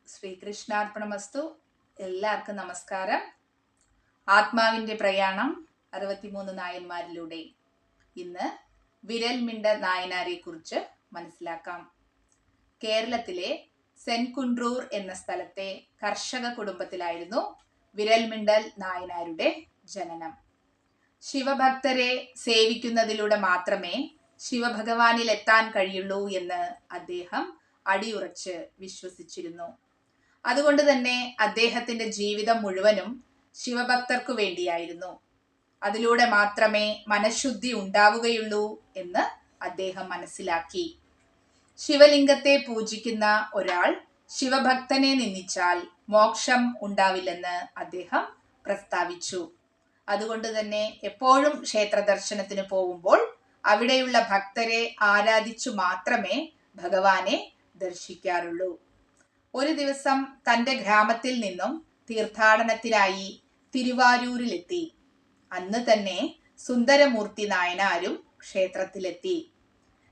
ശ്രീകൃഷ്ണാർപ്പണമസ്തു. എല്ലാവർക്കും നമസ്കാരം. ആത്മാവിന്റെ പ്രയാണം 63 നായന്മാരിലൂടെ ഇന്ന് വിരൽമിണ്ട നായനാരെ കുറിച്ച് മനസ്സിലാക്കാം. കേരളത്തിലെ സെൻകുണ്ട്രൂർ എന്ന സ്ഥലത്തെ കർഷക കുടുംബത്തിലായിരുന്നു വിരൽമിണ്ടൽ നായനാരുടെ ജനനം. ശിവഭക്തരെ സേവിക്കുന്നതിലൂടെ മാത്രമേ ശിവഭഗവാനിൽ എത്താൻ കഴിയുള്ളൂ എന്ന് അദ്ദേഹം അടിയുറച്ച് വിശ്വസിച്ചിരുന്നു. അതുകൊണ്ട് തന്നെ അദ്ദേഹത്തിന്റെ ജീവിതം മുഴുവനും ശിവഭക്തർക്കു വേണ്ടിയായിരുന്നു. അതിലൂടെ മാത്രമേ മനഃശുദ്ധി ഉണ്ടാവുകയുള്ളൂ എന്ന് അദ്ദേഹം മനസ്സിലാക്കി. ശിവലിംഗത്തെ പൂജിക്കുന്ന ഒരാൾ ശിവഭക്തനെ നിന്ദിച്ചാൽ മോക്ഷം ഉണ്ടാവില്ലെന്ന് അദ്ദേഹം പ്രസ്താവിച്ചു. അതുകൊണ്ട് തന്നെ എപ്പോഴും ക്ഷേത്ര ദർശനത്തിന് പോകുമ്പോൾ അവിടെയുള്ള ഭക്തരെ ആരാധിച്ചു മാത്രമേ ഭഗവാനെ ദർശിക്കാറുള്ളൂ. ഒരു ദിവസം തൻ്റെ ഗ്രാമത്തിൽ നിന്നും തീർത്ഥാടനത്തിനായി തിരുവാരൂരിലെത്തി. അന്ന് തന്നെ സുന്ദരമൂർത്തി നായനാരും ക്ഷേത്രത്തിലെത്തി.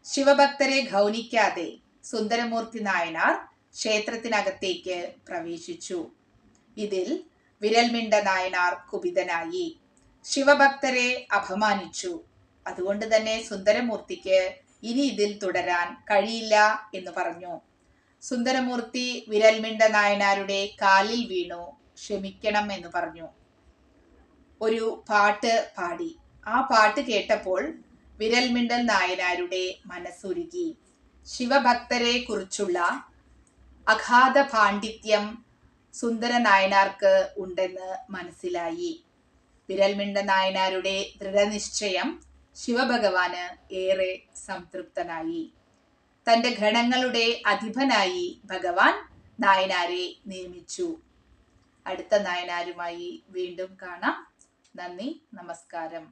ശിവഭക്തരെ ഗൗനിക്കാതെ സുന്ദരമൂർത്തി നായനാർ ക്ഷേത്രത്തിനകത്തേക്ക് പ്രവേശിച്ചു. ഇതിൽ വിരൽമിണ്ട നായനാർ കുപിതനായി ശിവഭക്തരെ അപമാനിച്ചു. അതുകൊണ്ട് തന്നെ സുന്ദരമൂർത്തിക്ക് ഇനി ഇതിൽ തുടരാൻ കഴിയില്ല എന്ന് പറഞ്ഞു. സുന്ദരമൂർത്തി വിരൽമിണ്ട നായനാരുടെ കാലിൽ വീണു ക്ഷമിക്കണം എന്ന് പറഞ്ഞു. ഒരു പാട്ട് പാടി. ആ പാട്ട് കേട്ടപ്പോൾ വിരൽമിണ്ടൽ നായനാരുടെ മനസ്സുരുകി. ശിവഭക്തരെ കുറിച്ചുള്ള അഗാധ പാണ്ഡിത്യം സുന്ദര നായനാർക്ക് ഉണ്ടെന്ന് മനസ്സിലായി. വിരൽമിണ്ട നായനാരുടെ ദൃഢനിശ്ചയം ശിവഭഗവാന് ഏറെ സംതൃപ്തനായി. തന്റെ ഗണങ്ങളുടെ അധിപനായി ഭഗവാൻ നായനാരെ നിയമിച്ചു. അടുത്ത നായനാരുമായി വീണ്ടും കാണാം. നന്ദി, നമസ്കാരം.